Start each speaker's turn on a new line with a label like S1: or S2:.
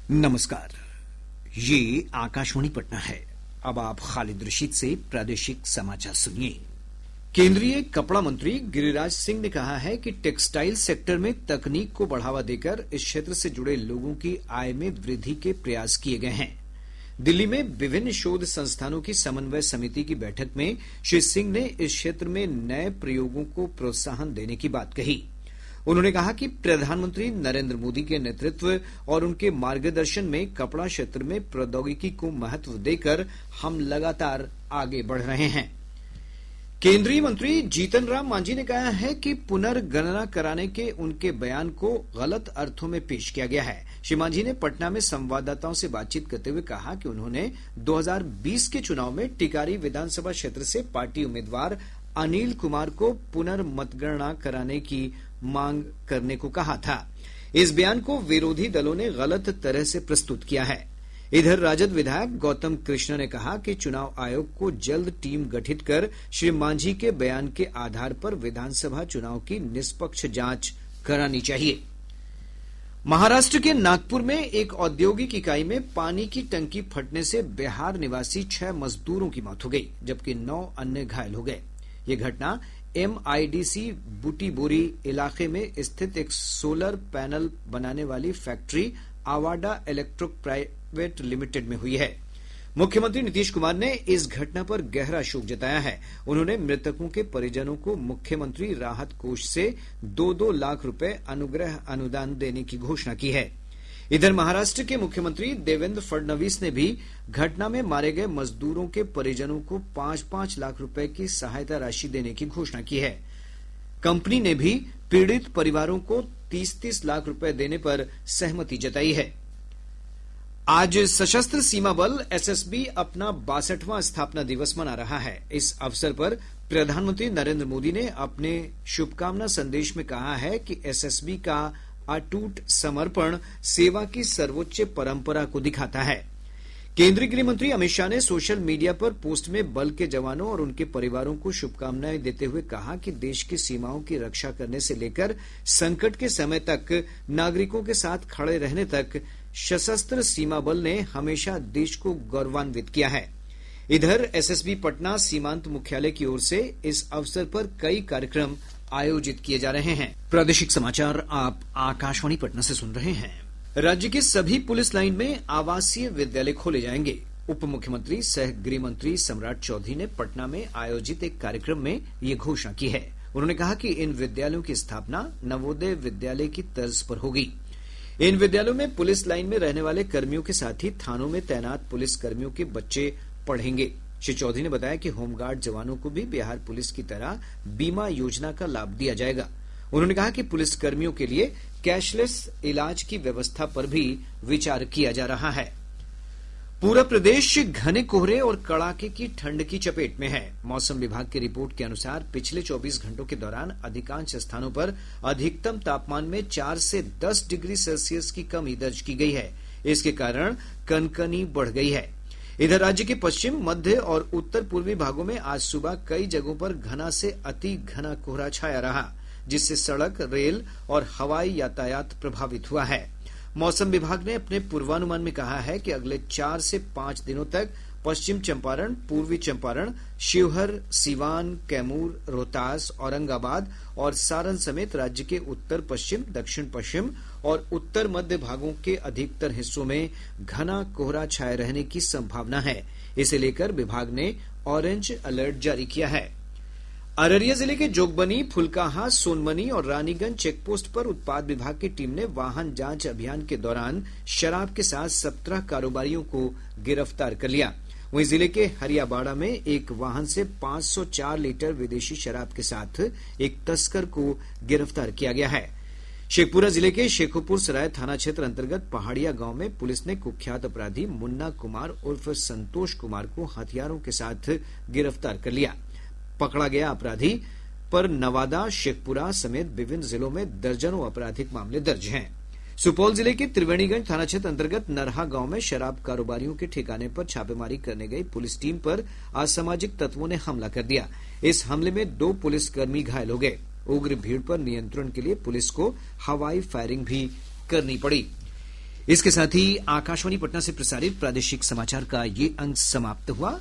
S1: नमस्कार। ये आकाशवाणी पटना है। अब आप खालिद रशीद से प्रादेशिक समाचार सुनिए। केंद्रीय कपड़ा मंत्री गिरिराज सिंह ने कहा है कि टेक्सटाइल सेक्टर में तकनीक को बढ़ावा देकर इस क्षेत्र से जुड़े लोगों की आय में वृद्धि के प्रयास किए गए हैं। दिल्ली में विभिन्न शोध संस्थानों की समन्वय समिति की बैठक में श्री सिंह ने इस क्षेत्र में नए प्रयोगों को प्रोत्साहन देने की बात कही। उन्होंने कहा कि प्रधानमंत्री नरेंद्र मोदी के नेतृत्व और उनके मार्गदर्शन में कपड़ा क्षेत्र में प्रौद्योगिकी को महत्व देकर हम लगातार आगे बढ़ रहे हैं। केंद्रीय मंत्री जीतन राम मांझी ने कहा है कि पुनर्गणना कराने के उनके बयान को गलत अर्थों में पेश किया गया है। श्री मांझी ने पटना में संवाददाताओं से बातचीत करते हुए कहा कि उन्होंने 2020 के चुनाव में टिकारी विधानसभा क्षेत्र से पार्टी उम्मीदवार अनिल कुमार को पुनर्मतगणना कराने की मांग करने को कहा था। इस बयान को विरोधी दलों ने गलत तरह से प्रस्तुत किया है। इधर राजद विधायक गौतम कृष्ण ने कहा कि चुनाव आयोग को जल्द टीम गठित कर श्री मांझी के बयान के आधार पर विधानसभा चुनाव की निष्पक्ष जांच करानी चाहिए। महाराष्ट्र के नागपुर में एक औद्योगिक इकाई में पानी की टंकी फटने से बिहार निवासी 6 मजदूरों की मौत हो गई, जबकि 9 अन्य घायल हो गए। ये घटना MIDC बूटीबोरी इलाके में स्थित एक सोलर पैनल बनाने वाली फैक्ट्री आवाडा इलेक्ट्रिक प्राइवेट लिमिटेड में हुई है। मुख्यमंत्री नीतीश कुमार ने इस घटना पर गहरा शोक जताया है। उन्होंने मृतकों के परिजनों को मुख्यमंत्री राहत कोष से 2-2 लाख रुपए अनुग्रह अनुदान देने की घोषणा की है। इधर महाराष्ट्र के मुख्यमंत्री देवेंद्र फडणवीस ने भी घटना में मारे गए मजदूरों के परिजनों को 5-5 लाख रुपए की सहायता राशि देने की घोषणा की है। कंपनी ने भी पीड़ित परिवारों को 30-30 लाख रुपए देने पर सहमति जताई है। आज सशस्त्र सीमा बल SSB अपना 62वां स्थापना दिवस मना रहा है। इस अवसर पर प्रधानमंत्री नरेंद्र मोदी ने अपने शुभकामना संदेश में कहा है कि SSB का अटूट समर्पण सेवा की सर्वोच्च परंपरा को दिखाता है। केंद्रीय गृह मंत्री अमित शाह ने सोशल मीडिया पर पोस्ट में बल के जवानों और उनके परिवारों को शुभकामनाएं देते हुए कहा कि देश की सीमाओं की रक्षा करने से लेकर संकट के समय तक नागरिकों के साथ खड़े रहने तक सशस्त्र सीमा बल ने हमेशा देश को गौरवान्वित किया है। इधर SSB पटना सीमांत मुख्यालय की ओर से इस अवसर पर कई कार्यक्रम आयोजित किए जा रहे हैं। प्रादेशिक समाचार आप आकाशवाणी पटना से सुन रहे हैं। राज्य के सभी पुलिस लाइन में आवासीय विद्यालय खोले जाएंगे। उप मुख्यमंत्री सह गृह मंत्री सम्राट चौधरी ने पटना में आयोजित एक कार्यक्रम में ये घोषणा की है। उन्होंने कहा कि इन विद्यालयों की स्थापना नवोदय विद्यालय की तर्ज पर होगी। इन विद्यालयों में पुलिस लाइन में रहने वाले कर्मियों के साथ ही थानों में तैनात पुलिस कर्मियों के बच्चे पढ़ेंगे। श्री चौधरी ने बताया कि होमगार्ड जवानों को भी बिहार पुलिस की तरह बीमा योजना का लाभ दिया जाएगा। उन्होंने कहा कि पुलिस कर्मियों के लिए कैशलेस इलाज की व्यवस्था पर भी विचार किया जा रहा है। पूरा प्रदेश घने कोहरे और कड़ाके की ठंड की चपेट में है। मौसम विभाग की रिपोर्ट के अनुसार पिछले 24 घंटों के दौरान अधिकांश स्थानों पर अधिकतम तापमान में 4 से 10 डिग्री सेल्सियस की कमी दर्ज की गई है। इसके कारण कनकनी बढ़ गई है। इधर राज्य के पश्चिम, मध्य और उत्तर पूर्वी भागों में आज सुबह कई जगहों पर घना से अति घना कोहरा छाया रहा, जिससे सड़क, रेल और हवाई यातायात प्रभावित हुआ है। मौसम विभाग ने अपने पूर्वानुमान में कहा है कि अगले 4 से 5 दिनों तक पश्चिम चंपारण, पूर्वी चंपारण, शिवहर, सिवान, कैमूर, रोहतास, औरंगाबाद और सारण समेत राज्य के उत्तर पश्चिम, दक्षिण पश्चिम और उत्तर मध्य भागों के अधिकतर हिस्सों में घना कोहरा छाये रहने की संभावना है। इसे लेकर विभाग ने ऑरेंज अलर्ट जारी किया है। अररिया जिले के जोगबनी, फुलकाहा, सोनमनी और रानीगंज चेकपोस्ट पर उत्पाद विभाग की टीम ने वाहन जांच अभियान के दौरान शराब के साथ 17 कारोबारियों को गिरफ्तार कर लिया। वहीं जिले के हरियाबाड़ा में एक वाहन से 504 लीटर विदेशी शराब के साथ एक तस्कर को गिरफ्तार किया गया है। शेखपुरा जिले के शेखोपुर सराय थाना क्षेत्र अंतर्गत पहाड़िया गांव में पुलिस ने कुख्यात अपराधी मुन्ना कुमार उर्फ संतोष कुमार को हथियारों के साथ गिरफ्तार कर लिया। पकड़ा गया अपराधी पर नवादा, शेखपुरा समेत विभिन्न जिलों में दर्जनों आपराधिक मामले दर्ज हैं। सुपौल जिले के त्रिवेणीगंज थाना क्षेत्र अंतर्गत नरहा गांव में शराब कारोबारियों के ठिकाने पर छापेमारी करने गई पुलिस टीम पर असामाजिक तत्वों ने हमला कर दिया। इस हमले में 2 पुलिसकर्मी घायल हो गए। उग्र भीड़ पर नियंत्रण के लिए पुलिस को हवाई फायरिंग भी करनी पड़ी। इसके साथ ही आकाशवाणी पटना से प्रसारित प्रादेशिक समाचार का ये अंक समाप्त हुआ।